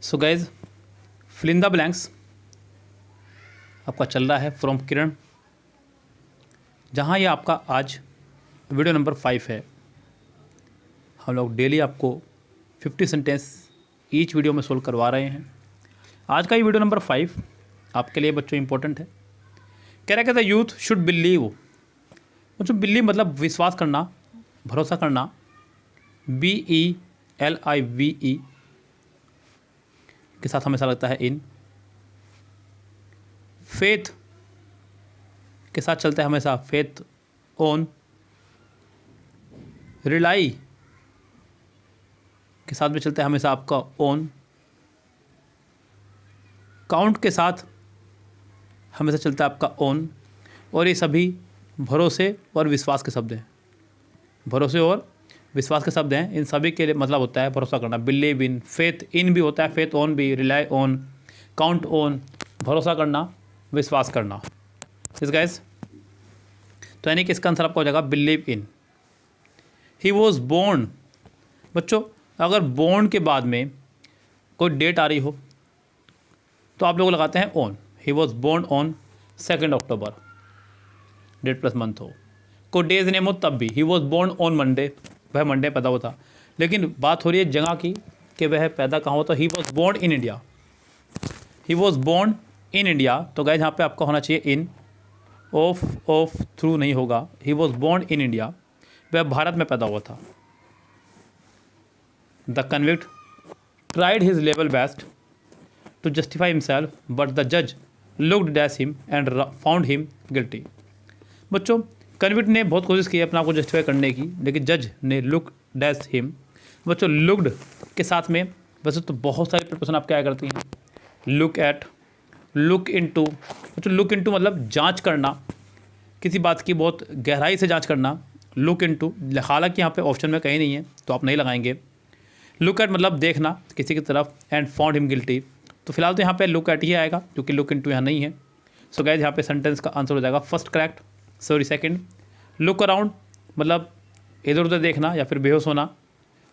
So guys fill in the blanks आपका चल रहा है फ्रॉम किरण, जहाँ ये आपका आज वीडियो नंबर 5 है। हम लोग डेली आपको 50 सेंटेंस ईच वीडियो में सोल्व करवा रहे हैं। आज का ये वीडियो नंबर 5 आपके लिए बच्चों इंपॉर्टेंट है। कह रहा कहता यूथ शुड बिलीव। बच्चों बिलीव मतलब विश्वास करना, भरोसा करना। BELIVE के साथ हमेशा लगता है इन। फेथ के साथ चलता है हमेशा फेथ ऑन। रिलाई के साथ भी चलता है हमेशा आपका ऑन। काउंट के साथ हमेशा चलता है आपका ऑन। और ये सभी भरोसे और विश्वास के शब्द हैं। भरोसे और विश्वास के शब्द हैं। इन सभी के लिए मतलब होता है भरोसा करना। बिलीव इन, फेथ इन भी होता है, फेथ ऑन भी, रिलाई ऑन, काउंट ऑन, भरोसा करना, विश्वास करना। इस गाइस तो यानी कि इसका आंसर आपका हो जाएगा believe in. He was born. बच्चों अगर बोर्न के बाद में कोई डेट आ रही हो तो आप लोग लगाते हैं on. He was born on 2 October, date plus month हो। कोई डेज नेम हो तब भी he was born on Monday, वह मंडे पैदा हुआ था। लेकिन बात हो रही है जगह की कि वह पैदा कहाँ हुआ। तो he was born in India. He was born in India. तो गाइस यहाँ पे आपका होना चाहिए इन। ऑफ थ्रू नहीं होगा। He was born in India, वह भारत में पैदा हुआ था। The convict tried his level best to justify himself but the जज looked dash him and found him guilty. बच्चों कन्विक्ट ने बहुत कोशिश की अपने आप को जस्टिफाई करने की, लेकिन जज ने लुक डैश हिम। बच्चों लुक्ड के साथ में वैसे तो बहुत सारी प्रिपरेशन आप क्या करती हैं। Look at, look into. बच्चों लुक इनटू मतलब जांच करना, किसी बात की बहुत गहराई से जांच करना। लुक इनटू हालांकि यहाँ पे ऑप्शन में कहीं नहीं है तो आप नहीं लगाएंगे। लुक एट मतलब देखना किसी की तरफ। एंड फाउंड हिम गिल्टी, तो फिलहाल तो यहाँ पे लुक एट ही आएगा क्योंकि लुक इनटू यहाँ नहीं है। सो गाइस यहाँ पे सेंटेंस का आंसर हो जाएगा first correct, sorry second. Look around मतलब इधर उधर देखना या फिर बेहोश होना।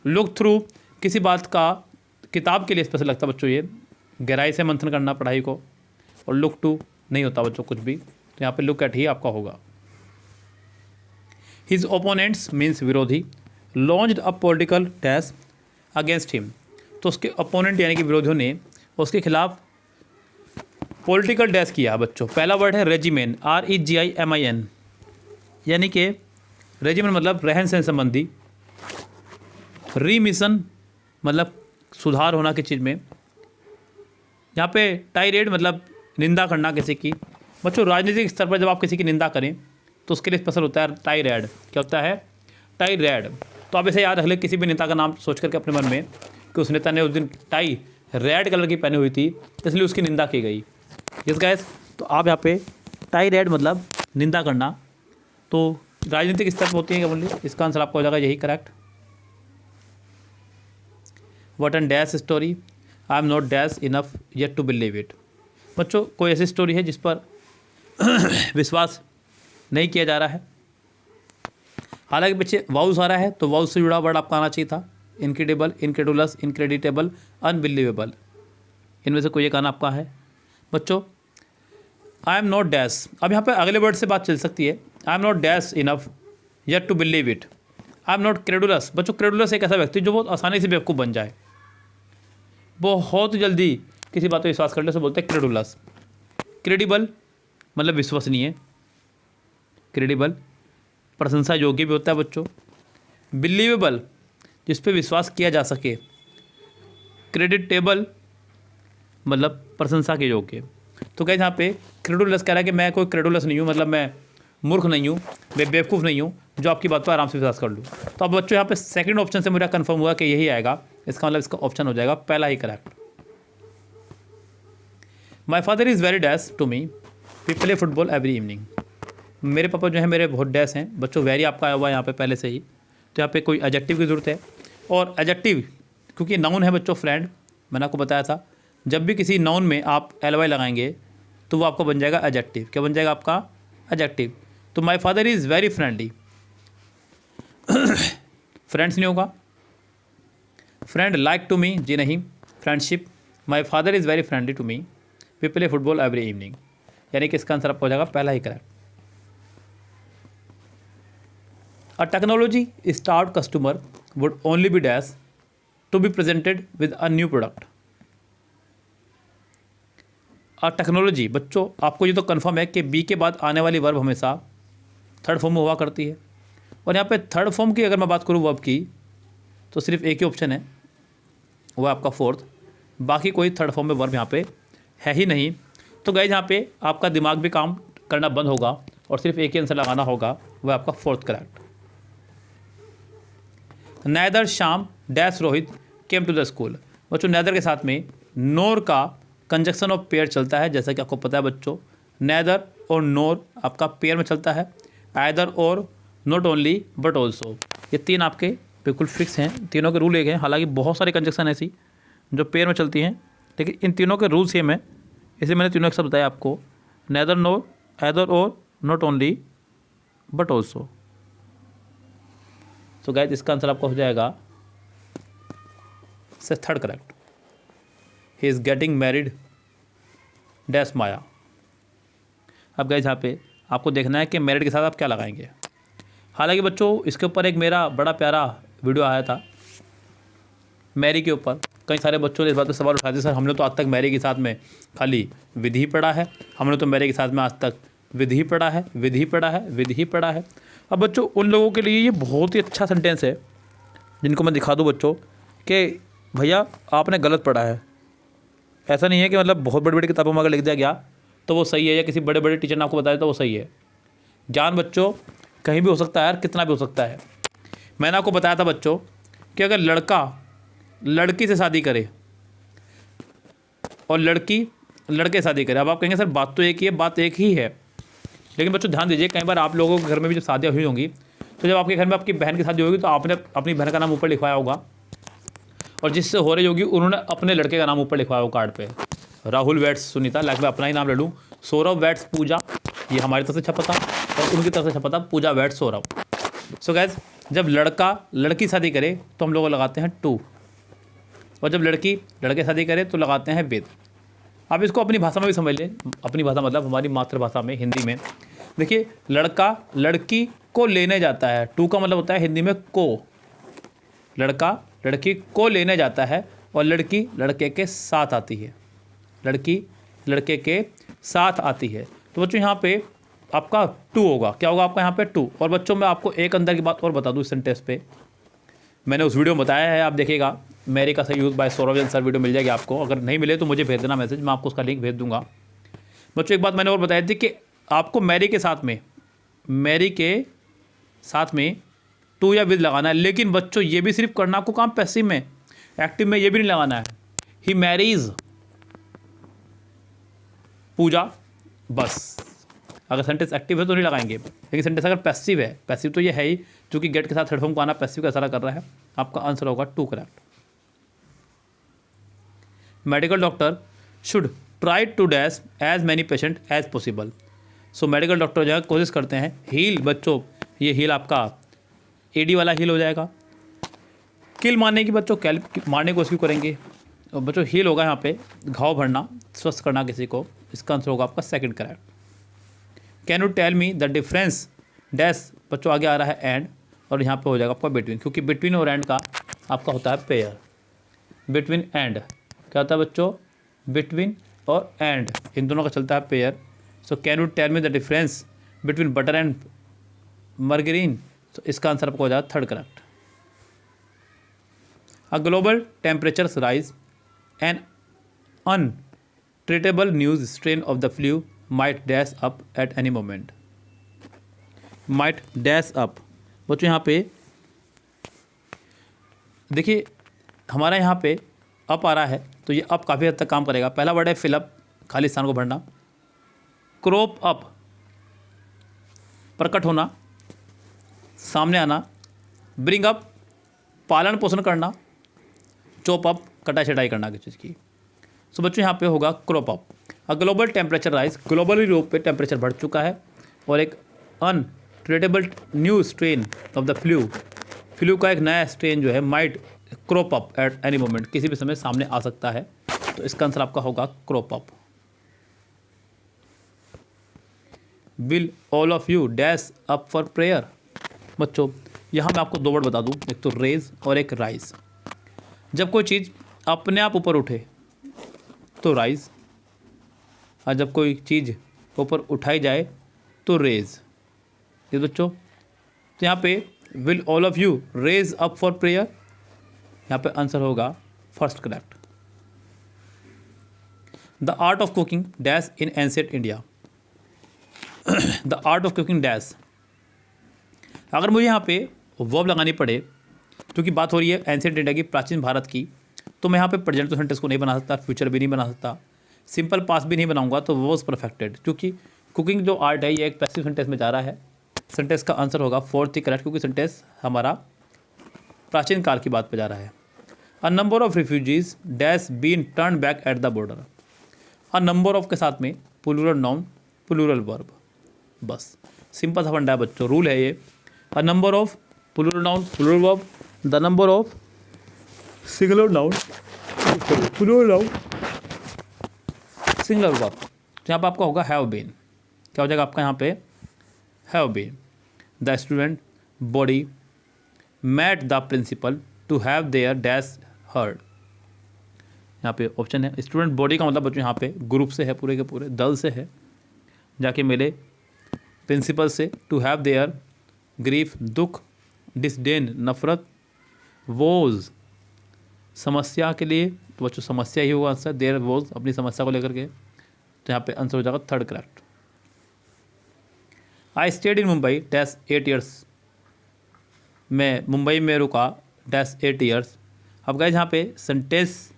लुक थ्रू किसी बात का किताब के लिए स्पेशल लगता है बच्चों, ये गहराई से मंथन करना पढ़ाई को। और लुक टू नहीं होता बच्चों कुछ भी, तो यहाँ पे लुक एट ही आपका होगा। हिज ओपोनेंट्स मीन्स विरोधी launched a political dash against him. तो उसके ओपोनेंट यानी कि विरोधियों ने उसके खिलाफ पॉलिटिकल डैश किया बच्चों। पहला वर्ड है रेजिमेन, REGIMIN, यानी कि रेजिमेंट मतलब रहन सहन संबंधी। रीमिशन मतलब सुधार होना किसी चीज़ में। यहाँ पे टाइरेड मतलब निंदा करना किसी की। बच्चों राजनीतिक स्तर पर जब आप किसी की निंदा करें तो उसके लिए स्पेशल होता है टाइरेड। क्या होता है? टाइरेड। तो आप इसे याद रख लें किसी भी नेता का नाम सोच करके अपने मन में कि उस नेता ने उस दिन टाई रेड कलर की पहनी हुई थी इसलिए उसकी निंदा की गई। यस गाइस, तो आप यहाँ पे टाइरेड मतलब निंदा करना। तो राजनीतिक स्तर पर होती है ओनली। इसका आंसर आपका हो जाएगा यही correct. What an dash story, I am not dash enough yet to believe it. बच्चों कोई ऐसी स्टोरी है जिस पर विश्वास नहीं किया जा रहा है। हालांकि बच्चे वाउस आ रहा है तो वाउस से जुड़ा वर्ड आपका आना चाहिए था। इनक्रेडिबल, इनक्रेडुलस, इनक्रेडिटेबल, अनबिलीवेबल, इनमें से कोई एक आना आपका है। बच्चों आई एम नॉट डैश, अब यहाँ पे अगले वर्ड से बात चल सकती है। I am not dash enough yet to believe it. I am not credulous. बच्चों क्रेडुलस एक ऐसा व्यक्ति जो बहुत आसानी से बेवकूफ़ बन जाए, बहुत जल्दी किसी बात पर विश्वास करने से बोलते हैं क्रेडुलस। क्रेडिबल मतलब विश्वसनीय। क्रेडिबल प्रशंसा योग्य भी होता है बच्चों। बिलीवेबल जिस पे विश्वास किया जा सके। क्रेडिटेबल मतलब प्रशंसा के योग्य। तो क्या यहाँ पे क्रेडुलस कह रहा है कि मैं कोई क्रेडुलस नहीं हूँ, मतलब मैं मूर्ख नहीं हूँ, मैं बेवकूफ़ नहीं हूँ जो आपकी बात पर आराम से विश्वास कर लूँ। तो अब बच्चों यहाँ पे सेकंड ऑप्शन से मुझे कंफर्म हुआ कि यही आएगा। इसका मतलब इसका ऑप्शन हो जाएगा पहला ही correct. My father is very dash to me, we play football every evening. मेरे पापा जो है मेरे बहुत डैश हैं। बच्चों वेरी आपका आया हुआ है यहाँ पे पहले से ही, तो यहाँ पे कोई एडजेक्टिव की ज़रूरत है। और एडजेक्टिव क्योंकि नाउन है बच्चों फ्रेंड, मैंने आपको बताया था जब भी किसी नाउन में आप ly लगाएंगे तो वो आपका बन जाएगा एडजेक्टिव। क्या बन जाएगा आपका? एडजेक्टिव। तो my father is very friendly, friends नहीं होगा। फ्रेंड लाइक टू मी, जी नहीं। Friendship my father is very friendly to me, we play football every evening. यानी कि इसका आंसर आपका हो जाएगा पहला ही correct. A technology start customer would only be dash to be presented with a new product. A technology, बच्चों आपको ये तो कन्फर्म है कि बी के बाद आने वाली वर्ब हमेशा थर्ड फॉर्म में हुआ करती है। और यहाँ पे थर्ड फॉर्म की अगर मैं बात करूँ वर्ब की, तो सिर्फ एक ही ऑप्शन है, वो है आपका फोर्थ। बाकी कोई थर्ड फॉर्म में वर्ब यहाँ पे है ही नहीं। तो गाइस यहाँ पे आपका दिमाग भी काम करना बंद होगा और सिर्फ एक ही आंसर लगाना होगा, वो है आपका fourth correct. Neither Shyam dash Rohit came to the school. बच्चों नैदर के साथ में नोर का कंजक्शन ऑफ पेयर चलता है, जैसा कि आपको पता है बच्चों। नैदर और नोर आपका पेयर में चलता है, either or, not only but also. ये तीन आपके बिल्कुल फिक्स हैं, तीनों के रूल एक हैं। हालांकि बहुत सारी कंजक्शन ऐसी जो पेयर में चलती हैं, लेकिन इन तीनों के रूल सेम है, इसलिए मैंने तीनों एक साथ बताया आपको। Neither nor, either or, not only but also. तो गाइस इसका आंसर आपका हो जाएगा से third correct. He is getting married dash Maya. अब गाइस यहाँ पे आपको देखना है कि मैरिड के साथ आप क्या लगाएंगे। हालांकि बच्चों इसके ऊपर एक मेरा बड़ा प्यारा वीडियो आया था मैरी के ऊपर। कई सारे बच्चों ने इस बात पर सवाल उठाए थे, सर हमने तो आज तक मैरी के साथ में खाली विधि पढ़ा है, हमने तो मैरी के साथ में आज तक विधि पढ़ा है, विधि पढ़ा है, विधि पढ़ा है। अब बच्चों उन लोगों के लिए ये बहुत ही अच्छा सेंटेंस है जिनको मैं दिखा दूँ बच्चों कि भैया आपने गलत पढ़ा है। ऐसा नहीं है कि मतलब बहुत बड़ी बड़ी किताबों में अगर लिख दिया गया तो वो सही है, या किसी बड़े बड़े टीचर ने आपको बताया तो वो सही है। ज्ञान बच्चों कहीं भी हो सकता है यार, कितना भी हो सकता है। मैंने आपको बताया था बच्चों कि अगर लड़का लड़की से शादी करे और लड़की लड़के से शादी करे, अब आप कहेंगे सर बात तो एक ही है, बात एक ही है। लेकिन बच्चों ध्यान दीजिए, कई बार आप लोगों के घर में भी जब शादियाँ हुई होंगी, तो जब आपके घर में आपकी बहन की शादी होगी तो आपने अपनी बहन का नाम ऊपर लिखवाया होगा, और जिससे हो रही होगी उन्होंने अपने लड़के का नाम ऊपर लिखवाया होगा कार्ड पे। राहुल वेट्स सुनीता, लाइक मैं अपना ही नाम ले लूँ, सौरभ वेट्स पूजा, ये हमारी तरफ से छपा था, और उनकी तरफ से छपा था पूजा वेट्स सौरभ। सो गैस जब लड़का लड़की शादी करे तो हम लोग लगाते हैं टू, और जब लड़की लड़के शादी करे तो लगाते हैं विद। आप इसको अपनी भाषा में भी समझ लें, अपनी भाषा मतलब हमारी मातृभाषा में हिंदी में। देखिए लड़का लड़की को लेने जाता है, टू का मतलब होता है हिंदी में को। लड़का लड़की को लेने जाता है और लड़की लड़के के साथ आती है, लड़की लड़के के साथ आती है। तो बच्चों यहाँ पे आपका टू होगा, क्या होगा आपका यहाँ पे टू। और बच्चों मैं आपको एक अंदर की बात और बता दूँ इस सेंटेंस पे, मैंने उस वीडियो में बताया है, आप देखिएगा मैरी का सही use by Saurabh sir video मिल जाएगी आपको। अगर नहीं मिले तो मुझे भेज देना मैसेज, मैं आपको उसका लिंक भेज दूंगा। बच्चों एक बात मैंने और बताई थी कि आपको मैरी के साथ में टू या विद लगाना है, लेकिन बच्चों ये भी सिर्फ करना आपको काम पैसिव में, एक्टिव में ये भी नहीं लगाना है। ही मैरीज पूजा, बस। अगर सेंटेंस एक्टिव है तो नहीं लगाएंगे, लेकिन सेंटेंस अगर पैसिव है, पैसिव तो ये है ही, क्योंकि गेट के साथ थर्ड फॉर्म को आना पैसिव का इशारा कर रहा है। आपका आंसर होगा two correct. Medical doctor should try to dash as many patient as possible. So medical doctor जो है कोशिश करते हैं हील, बच्चों ये हील आपका एडी वाला हील हो जाएगा। किल मारने की बच्चों मारने की कोशिश करेंगे, और बच्चों हील होगा यहाँ पे घाव भरना, स्वस्थ करना किसी को। इसका आंसर होगा आपका second correct. Can you tell me the difference dash, बच्चों आगे आ रहा है एंड, और यहाँ पे हो जाएगा आपका बिटवीन, क्योंकि बिटवीन और एंड का आपका होता है पेयर। बिटवीन एंड क्या होता है बच्चों, बिटवीन और एंड इन दोनों का चलता है pair. So can you tell me the difference between butter and margarine, तो इसका आंसर आपको हो जाएगा third correct. A global temperature rise an untreatable new strain of the flu might dash up at any moment. Might dash up, बच्चों यहाँ पे देखिए हमारा यहाँ पे अप आ रहा है, तो ये अप काफ़ी हद तक काम करेगा। पहला वर्ड है फिलअप, खाली स्थान को भरना। क्रॉप अप, प्रकट होना, सामने आना। ब्रिंग अप, पालन पोषण करना। चॉप अप, कटाई छटाई करना किसी चीज़ की। सो बच्चों यहाँ पे होगा क्रॉप अप। अ ग्लोबल टेम्परेचर राइज, ग्लोबली रूप पे टेम्परेचर बढ़ चुका है, और एक untreatable new strain of the flu का एक नया स्ट्रेन जो है might crop up at any moment, किसी भी समय सामने आ सकता है। तो इसका आंसर आपका होगा crop up. Will all of you dash up for prayer. बच्चों यहाँ मैं आपको दो वर्ड बता दूँ, एक तो रेज और एक राइज। जब कोई चीज़ अपने आप ऊपर उठे तो राइज, और जब कोई चीज़ ऊपर उठाई जाए तो रेज। ये बच्चों तो यहाँ पे will all of you raise up for prayer, यहाँ पे आंसर होगा first correct. The art of cooking dash in ancient India. The art of cooking dash, अगर मुझे यहाँ पे वर्ब लगानी पड़े, क्योंकि बात हो रही है एंशिएंट इंडिया की, प्राचीन भारत की, तो मैं यहाँ पे प्रेजेंट सेंटेंस को नहीं बना सकता, फ्यूचर भी नहीं बना सकता, सिंपल पास्ट भी नहीं बनाऊंगा, तो वॉज परफेक्टेड। क्योंकि कुकिंग जो आर्ट है ये एक पैसिव सेंटेंस में जा रहा है। सेंटेंस का आंसर होगा फोर्थ ही करेक्ट, क्योंकि सेंटेंस हमारा प्राचीन काल की बात पे जा रहा है। A number of refugees dash been turn back at the border. A number of के साथ में प्लूरल नाउन प्लूरल वर्ब, बस सिंपल सा फंडा है बच्चों, रूल है ये। A number of plural noun plural verb, the number of singular noun plural noun singular verb. तो यहाँ पर आपका होगा हैव बीन, क्या हो जाएगा आपका यहाँ पे have been. The student body met the principal to have their dash heard. यहाँ पे ऑप्शन है स्टूडेंट बॉडी का मतलब बच्चों यहाँ पे ग्रुप से है, पूरे के पूरे दल से है, जाके मिले प्रिंसिपल से, टू हैव देयर ग्रीफ दुख, डिसडेन नफरत, वोज समस्या के लिए, तो बच्चों समस्या ही होगा आंसर, देयर वोज अपनी समस्या को लेकर के, तो यहाँ पे आंसर हो जाएगा third correct. I stayed in Mumbai dash 8 years. मैं मुंबई में रुका डैश 8 ईयर्स। अब गाइस यहाँ पे सेंटेंस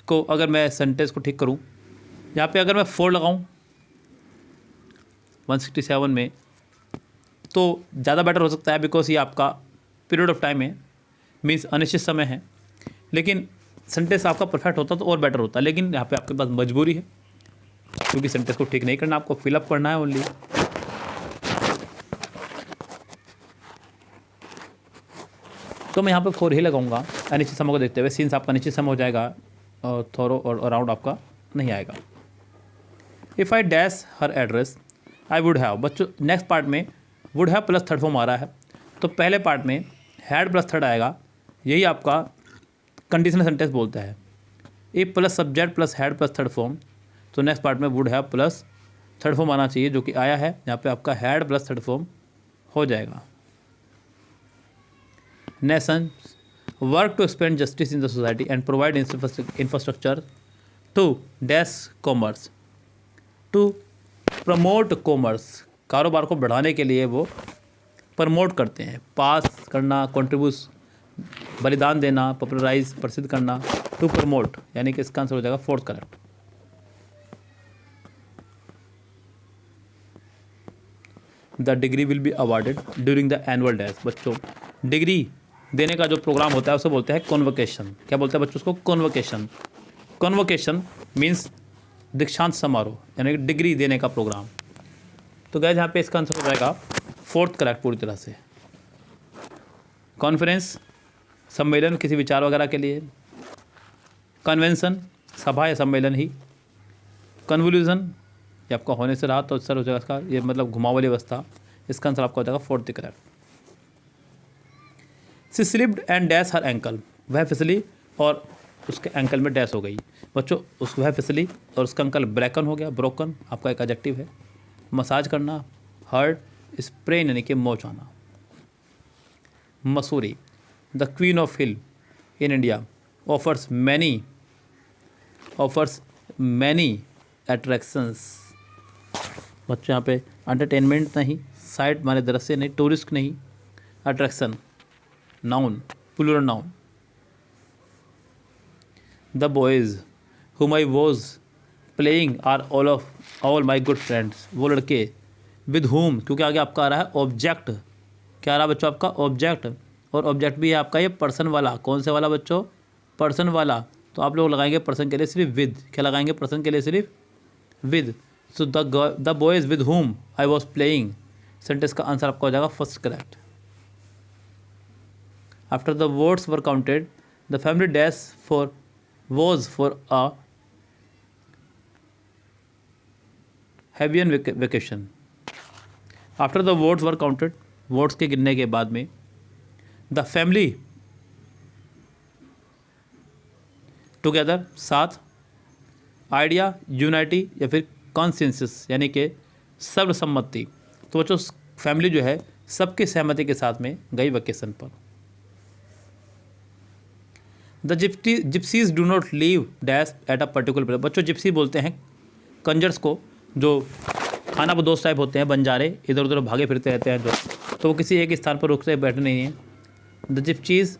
को, अगर मैं सेंटेंस को ठीक करूँ, यहाँ पे अगर मैं 4 लगाऊँ 167 में, तो ज़्यादा बेटर हो सकता है, बिकॉज ये आपका पीरियड ऑफ टाइम है, मीन्स अनिश्चित समय है। लेकिन सेंटेंस आपका परफेक्ट होता तो और बेटर होता, लेकिन यहाँ पे आपके पास मजबूरी है, क्योंकि सेंटेंस को ठीक नहीं करना, आपको फिलअप करना है ओनली। तो मैं यहाँ पे 4 ही लगाऊंगा अनिश्चित समय को देखते हुए, सीन्स आपका अनिश्चित समय हो जाएगा और थोरो और अराउंड आपका नहीं आएगा। If I dash her address I would have. बच्चों नेक्स्ट पार्ट में would have plus third form आ रहा है, तो पहले पार्ट में हैड प्लस थर्ड आएगा, यही आपका कंडीशनल सेंटेंस बोलता है। If plus subject plus had plus third form, तो नेक्स्ट पार्ट में would have plus third form आना चाहिए, जो कि आया है। यहाँ पे आपका हैड प्लस थर्ड फॉर्म हो जाएगा। Nation work to expand justice in the society and provide infrastructure to dash commerce, to promote commerce, कारोबार को बढ़ाने के लिए वो प्रमोट करते हैं, पास करना, कंट्रीब्यूट बलिदान देना, पॉपुलराइज प्रसिद्ध करना, टू प्रमोट, यानी कि इसका आंसर हो जाएगा fourth correct. The degree will be awarded during the annual dash. बच्चों डिग्री देने का जो प्रोग्राम होता है उसे बोलते हैं कॉन्वोकेशन। क्या बोलते हैं बच्चों उसको? कॉन्वोकेशन। कॉन्वोकेशन मीन्स दीक्षांत समारोह, यानी कि डिग्री देने का प्रोग्राम। तो गाइस यहाँ पे इसका आंसर हो जाएगा फोर्थ करेक्ट पूरी तरह से। कॉन्फ्रेंस सम्मेलन किसी विचार वगैरह के लिए, कन्वेंशन सभा या सम्मेलन ही, कन्वोल्यूशन ये आपका होने से रहा तो सर हो जाएगा इसका, ये मतलब घुमावली अवस्था, इसका आंसर आपका हो जाएगा fourth correct. She slipped and dash her ankle, वह फिसली और उसके एंकल में डैश हो गई। बच्चों उस वह फिसली और उसका अंकल ब्रेकन हो गया, ब्रोकन आपका एक एडजेक्टिव है। मसाज करना, हर्ट, स्प्रेन यानी कि मोच आना। Mussoorie the queen of hill in India offers many attractions. बच्चों यहाँ पे एंटरटेनमेंट नहीं, साइट माने दृश्य नहीं, टूरिस्ट नहीं, attraction noun plural noun. The boys whom I was playing are all my good friends। वो लड़के with whom, क्योंकि आगे आपका आ रहा है ऑब्जेक्ट, क्या आ रहा है बच्चों आपका ऑब्जेक्ट, और ऑब्जेक्ट भी है आपका ये पर्सन वाला। कौन से वाला बच्चों? पर्सन वाला। तो आप लोग लगाएंगे पर्सन के लिए सिर्फ विद, क्या लगाएंगे पर्सन के लिए सिर्फ with. So the boys with whom I was playing, sentence का आंसर आपका हो जाएगा first correct. After the votes were counted the family dash for was for a Hawaiian vacation. After the votes were counted, votes के गिनने के बाद में the family together, साथ, आइडिया, यूनाइटी या फिर कॉन्सेंसस यानी कि सर्वसम्मति। तो बच्चों फैमिली जो है सबकी सहमति के साथ में गई वेकेशन पर। The gypsies do not leave dash at a particular place. बच्चों जिप्सी बोलते हैं कंजर्स को, जो खाना बदोश टाइप होते हैं, बंजारे, इधर उधर भागे फिरते रहते हैं जो, तो वो किसी एक स्थान पर रुकते बैठे नहीं हैं। The gypsies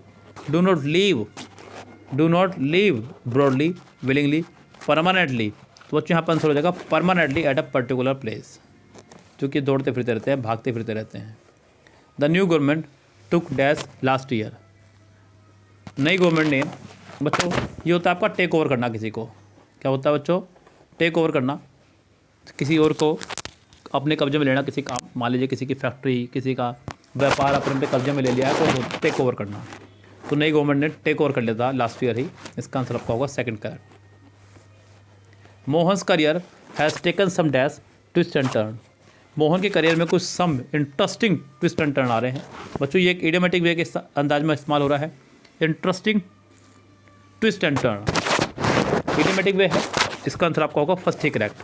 do not leave broadly, willingly, permanently. तो बच्चों यहाँ पर आंसर हो जाएगा permanently at a particular place, क्योंकि दौड़ते फिरते रहते हैं, भागते फिरते रहते हैं। The new government took dash last year. नई गवर्नमेंट ने, बच्चों ये होता है आपका टेक ओवर करना किसी को। क्या होता है बच्चों? टेक ओवर करना, किसी और को अपने कब्जे में लेना, किसी का, मान लीजिए किसी की फैक्ट्री, किसी का व्यापार अपने कब्जे में ले लिया है तो टेक ओवर करना। तो नई गवर्नमेंट ने टेक ओवर कर लिया था लास्ट ईयर ही। इसका आंसर आपका होगा second correct. Mohan's career has taken some dash twist and turn. Mohan के करियर में कुछ some interesting twist and turn आ रहे हैं। बच्चों ये एक इडियोमेटिक वे के अंदाज में इस्तेमाल हो रहा है। Interesting twist and turn idiomatic way है। इसका आंसर आपका होगा फर्स्ट ही correct.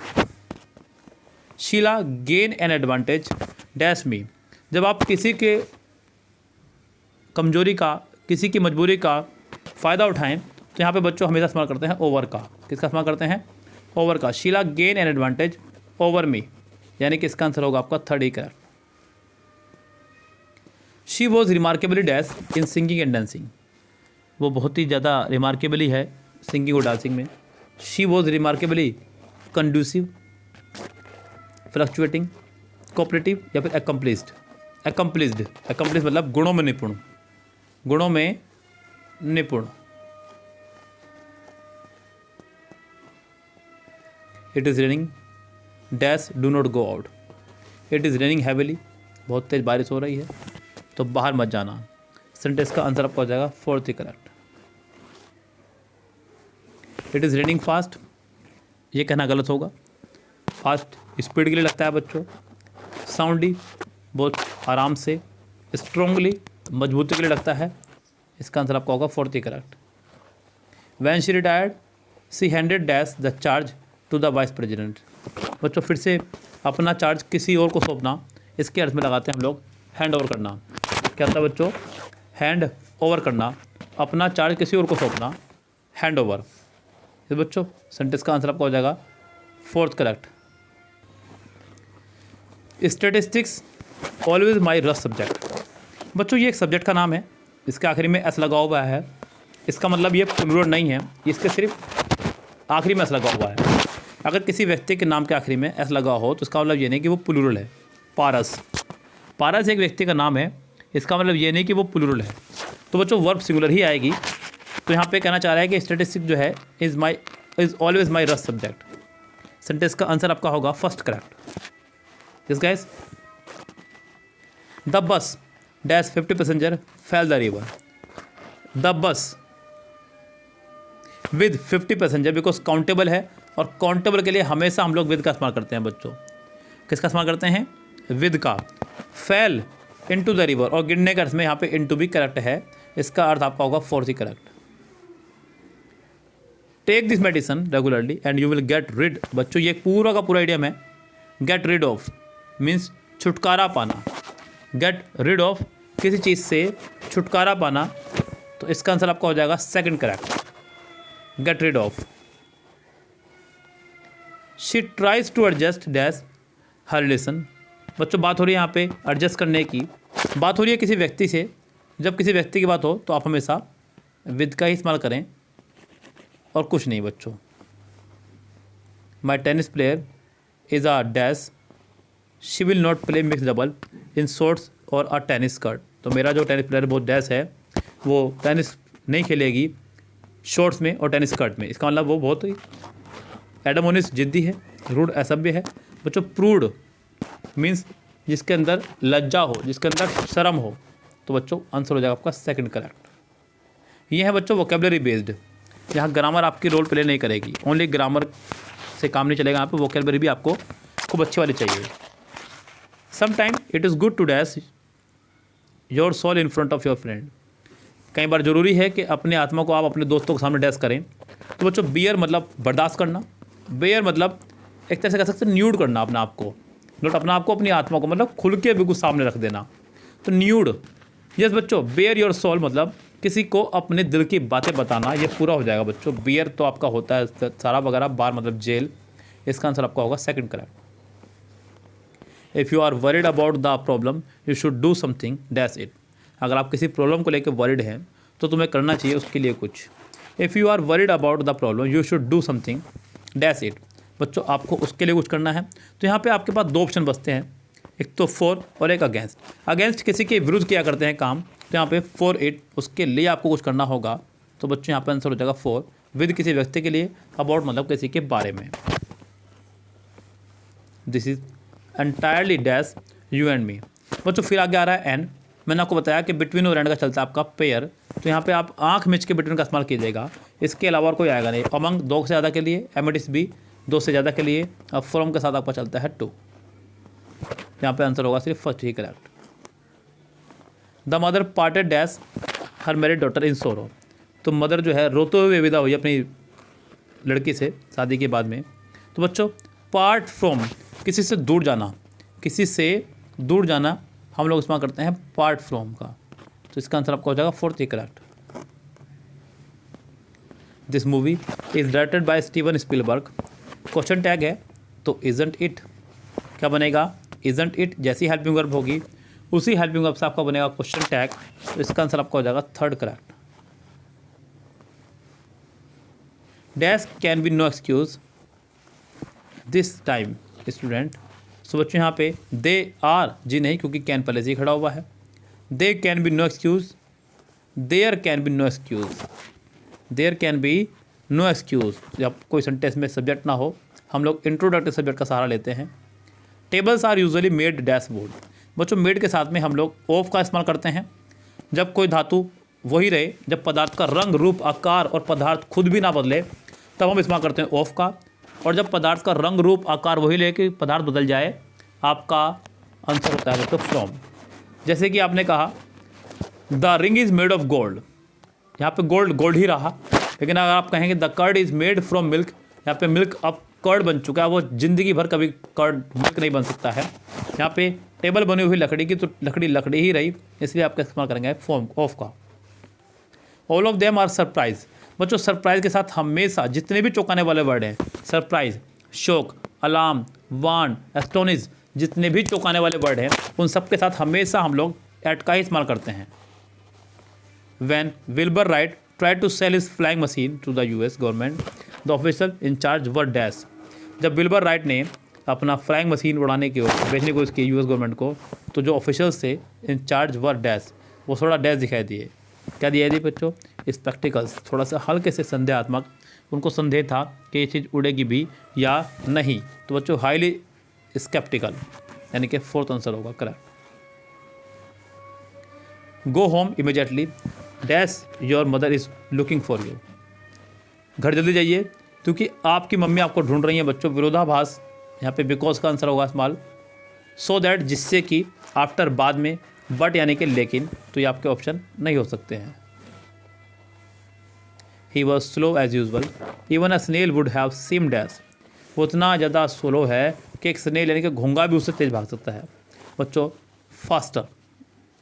Sheela gain an advantage dash me. जब आप किसी के कमजोरी का, किसी की मजबूरी का फ़ायदा उठाएं तो यहाँ पे बच्चों हमेशा इस्तेमाल करते हैं ओवर का। किसका इस्तेमाल करते हैं? ओवर का। Sheela gain an advantage over me, यानी कि इसका आंसर होगा आपका थर्ड ही correct. She was remarkably dash in singing and dancing. वो बहुत ही ज़्यादा रिमार्केबली है सिंगिंग और डांसिंग में। She was remarkably conducive, fluctuating, cooperative या फिर एकम्प्लिस्ड। एकम्प्लिस्ड मतलब गुणों में निपुण, गुणों में निपुण। It is raining dash do not go out. It is raining heavily, बहुत तेज बारिश हो रही है तो बाहर मत जाना। सेंटेंस का आंसर आपका हो जाएगा फोर्थ ही correct. It is raining fast, ये कहना गलत होगा। फास्ट स्पीड के लिए लगता है बच्चों। साउंडली बहुत आराम से। स्ट्रोंगली मजबूती के लिए लगता है। इसका आंसर आपका होगा फोर्थ ही correct. When she retired she handed dash the charge to the vice president. बच्चों फिर से अपना चार्ज किसी और को सौंपना, इसके अर्थ में लगाते हैं हम लोग हैंड ओवर करना। क्या होता है बच्चों? हैंड ओवर करना, अपना चार्ज किसी और को सौंपना, हैंड ओवर। तो बच्चों सेंटेंस का आंसर आपका हो जाएगा fourth correct. Statistics always my रस सब्जेक्ट। बच्चों ये एक सब्जेक्ट का नाम है, इसके आखिरी में एस लगा हुआ है। इसका मतलब ये प्लूरल नहीं है, इसके सिर्फ आखिरी में एस लगा हुआ है। अगर किसी व्यक्ति के नाम के आखिरी में एस लगा हो तो इसका मतलब ये नहीं कि वो प्लूरल है। पारस, पारस एक व्यक्ति का नाम है, इसका मतलब ये नहीं कि वो प्लूरल है। तो बच्चों वर्ब सिंगुलर ही आएगी। तो यहाँ पे कहना चाह रहा है कि स्टैटिस्टिक्स जो है इज़ ऑलवेज माई रस सब्जेक्ट। सेंटेंस का आंसर आपका होगा first correct. Yes guys. The bus dash 50 passenger fail the river. The bus with 50 passenger, because countable है और काउंटेबल के लिए हमेशा हम लोग विद का इस्तेमाल करते हैं बच्चों। किसका इस्तेमाल करते हैं? विद का। फेल इनटू द रिवर, और गिरने का अर्थ में यहाँ पे इनटू भी करेक्ट है। इसका अर्थ आपका होगा फोर्थ ही correct. Take this medicine regularly and you will get rid. बच्चों ये पूरा का पूरा इडियम है। गेट रिड ऑफ मीन्स छुटकारा पाना। गेट रिड ऑफ किसी चीज़ से छुटकारा पाना, तो इसका आंसर आपका हो जाएगा second correct. Get rid of. She tries to adjust dash her relation. बच्चों बात हो रही है यहाँ पे एडजस्ट करने की, बात हो रही है किसी व्यक्ति से। जब किसी व्यक्ति की बात हो तो आप हमेशा विद का ही इस्तेमाल करें और कुछ नहीं बच्चों। My tennis player is a dash she will not play mix double in shorts or a tennis skirt. तो मेरा जो टेनिस प्लेयर बहुत डैश है वो टेनिस नहीं खेलेगी शॉर्ट्स में और टेनिस स्कर्ट में। इसका मतलब वो बहुत ही एडमोनिस जिद्दी है, रूड असभ्य है। बच्चों प्रूड मीन्स जिसके अंदर लज्जा हो, जिसके अंदर शर्म हो। तो बच्चों आंसर हो जाएगा आपका सेकंड करेक्ट। ये है बच्चों वोकेबलरी बेस्ड। यहाँ ग्रामर आपकी रोल प्ले नहीं करेगी, ओनली ग्रामर से काम नहीं चलेगा, यहाँ पे वोकैबुलरी भी आपको खूब अच्छी वाली चाहिए। Some time it is good to dash your soul in front of your friend. कई बार ज़रूरी है कि अपने आत्मा को आप अपने दोस्तों के सामने डैश करें। तो बच्चों बियर मतलब बर्दाश्त करना, बेयर मतलब एक तरह से कह सकते हैं न्यूड करना अपने आप को, नोट अपने आप को अपनी आत्मा को मतलब खुल के बिल्कुल सामने रख देना, तो न्यूड। यस बच्चों, बेयर योर सोल मतलब किसी को अपने दिल की बातें बताना, ये पूरा हो जाएगा बच्चों। बियर तो आपका होता है सारा वगैरह, बार मतलब जेल, इसका आंसर आपका होगा second correct. If you are worried about the problem you should do something dash it. अगर आप किसी प्रॉब्लम को लेकर वरीड हैं तो तुम्हें करना चाहिए उसके लिए कुछ। If you are worried about the problem you should do something dash it. बच्चों आपको उसके लिए कुछ करना है। तो यहाँ पे आपके पास दो ऑप्शन बचते हैं, एक तो फॉर और एक अगेंस्ट। अगेंस्ट किसी के विरुद्ध किया करते हैं काम, तो यहाँ पे फॉर इट, उसके लिए आपको कुछ करना होगा। तो बच्चों यहाँ पे आंसर हो जाएगा फॉर। विद किसी व्यक्ति के लिए, अबाउट मतलब किसी के बारे में। This is entirely dash you and me. बच्चों फिर आगे आ रहा है एंड। मैंने आपको बताया कि बिटवीन और एंड का चलता है आपका पेयर, तो यहाँ पे आप आंख मिच के बिटवीन का इस्तेमाल कीजिएगा, इसके अलावा और कोई आएगा नहीं। अमंग दो से ज़्यादा के लिए, एमिडिस भी दो से ज़्यादा के लिए, अब फ्रॉम के साथ आपका चलता है टू। यहाँ पे आंसर होगा सिर्फ फर्स्ट ही correct. The mother parted dash her married daughter in सोरो। तो मदर जो है रोते हुए विदा हुई अपनी लड़की से शादी के बाद में। तो बच्चों पार्ट फ्रॉम किसी से दूर जाना, किसी से दूर जाना हम लोग इस्तेमाल करते हैं पार्ट फ्रॉम का, तो इसका आंसर आपका हो जाएगा फोर्थ ही correct. This movie is directed by Steven Spielberg. Question tag है तो इजंट इट, क्या बनेगा? इजंट इट जैसी हेल्पिंग वर्ब होगी उसी हेल्पिंग वर्ब से आपका बनेगा क्वेश्चन टैग, तो इसका आंसर आपका हो जाएगा third correct. Dash can be no excuse this time student. So बच्चों यहाँ पे दे आर जी नहीं, क्योंकि कैन पहले से ही खड़ा हुआ है। They can be no excuse, there can be no excuse, there can be no excuse. जब कोई सेंटेंस में सब्जेक्ट ना हो हम लोग इंट्रोडक्टिव सब्जेक्ट का सहारा लेते हैं। Tables are usually made dashboard. बच्चों मेड के साथ में हम लोग ऑफ का इस्तेमाल करते हैं जब कोई धातु वही रहे, जब पदार्थ का रंग रूप आकार और पदार्थ खुद भी ना बदले तब हम इस्तेमाल करते हैं ऑफ का। और जब पदार्थ का रंग रूप आकार वही ले कि पदार्थ बदल जाए, आपका आंसर होता है तो फ्रॉम। जैसे कि आपने कहा the ring is made of gold, यहाँ पे गोल्ड गोल्ड ही रहा, लेकिन अगर आप कहेंगे the curd is made from milk, यहाँ पे मिल्क अब कर्ड बन चुका है, वो ज़िंदगी भर कभी कर्ड मिल्क नहीं बन सकता है। यहाँ पे टेबल बनी हुई लकड़ी की, तो लकड़ी लकड़ी ही रही, इसलिए आपका इस्तेमाल करेंगे फॉर्म ऑफ का। All of them are surprise. बच्चों सरप्राइज के साथ हमेशा जितने भी चौंकाने वाले वर्ड हैं, surprise, shock, alarm, warn, astonish, जितने भी चौंकाने वाले वर्ड हैं उन सब के साथ हमेशा हम लोग एट का ही इस्तेमाल करते हैं। When Wilbur Wright try to sell his flying machine to the US government, the officer in charge were dash. जब विल्बर राइट ने अपना फ्लाइंग मशीन उड़ाने की बेचने को इसकी यूएस गवर्नमेंट को, तो जो ऑफिशियल्स थे इन चार्ज वर डैश, वो थोड़ा डैश दिखाई दिए। क्या दिया दिए बच्चों? स्पेक्टिकल्स, थोड़ा सा हल्के से संदेहात्मक, उनको संदेह था कि ये चीज़ उड़ेगी भी या नहीं। तो बच्चों हाईली स्केप्टिकल, यानी कि फोर्थ आंसर होगा correct. Go home immediately dash your mother is looking for you. घर जल्दी जाइए क्योंकि आपकी मम्मी आपको ढूंढ रही है। बच्चों विरोधाभास, यहाँ पे बिकॉज का आंसर होगा इस्तेमाल। सो दैट जिससे कि, आफ्टर बाद में, बट यानी कि लेकिन, तो ये आपके ऑप्शन नहीं हो सकते हैं। He was slow as usual even a snail would have seem dash. वो इतना ज़्यादा स्लो है कि एक स्नेल यानी कि घोंगा भी उससे तेज भाग सकता है। बच्चों फास्टर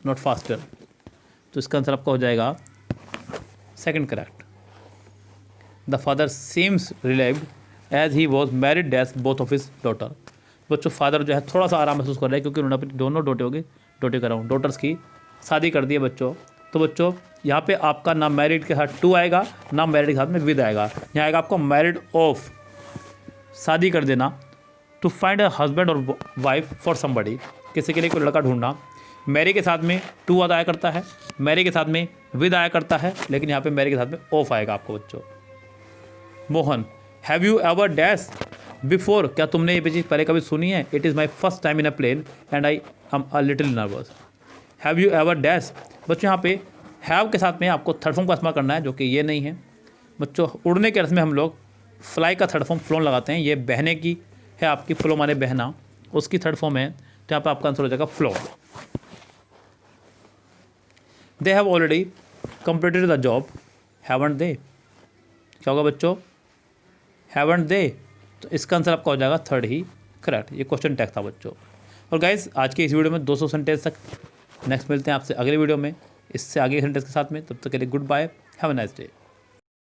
नॉट फास्टर, तो इसका आंसर आपका हो जाएगा second correct. The father seems relieved as he was married dash both of his daughter. बच्चों फादर जो है थोड़ा सा आराम महसूस कर रहे हैं क्योंकि उन्होंने अपनी दोनों डॉटर्स की शादी कर दी है बच्चों। तो बच्चों यहाँ पे आपका ना मैरिड के साथ टू आएगा, ना मैरिड के साथ में विद आएगा। यहाँ आएगा आपको मैरिड ऑफ, शादी कर देना। टू फाइंड अ हस्बैंड और वाइफ फॉर समबडी, किसी के लिए कोई लड़का ढूंढना। मैरी के साथ में टू आया करता है, मैरी के साथ में विद आया करता है, लेकिन यहाँ पे मैरी के साथ में ऑफ आएगा आपको बच्चों। Mohan have you ever dash before, क्या तुमने ये चीज़ पहले कभी सुनी है? It is my first time in a plane and I am a little nervous. Have you ever dash, बच्चों यहाँ पे हैव के साथ में आपको थर्ड फॉर्म का इस्तेमाल करना है, जो कि ये नहीं है। बच्चों उड़ने के अर्थ में हम लोग फ्लाई का थर्ड फॉर्म फ्लोन लगाते हैं। ये बहने की है आपकी, फ्लो माने बहना, उसकी थर्ड फॉर्म है, तो यहाँ पर आपका आंसर हो जाएगा flow. They have already completed the job, haven't they. क्या होगा बच्चों? Haven't they. तो इसका आंसर आपका हो जाएगा थर्ड ही करेक्ट। ये क्वेश्चन टैग था बच्चों। और गाइस आज के इस वीडियो में 200 सेंटेंस तक। नेक्स्ट मिलते हैं आपसे अगले वीडियो में इससे आगे सेंटेंस के साथ में। तब तक के लिए goodbye, have a nice day.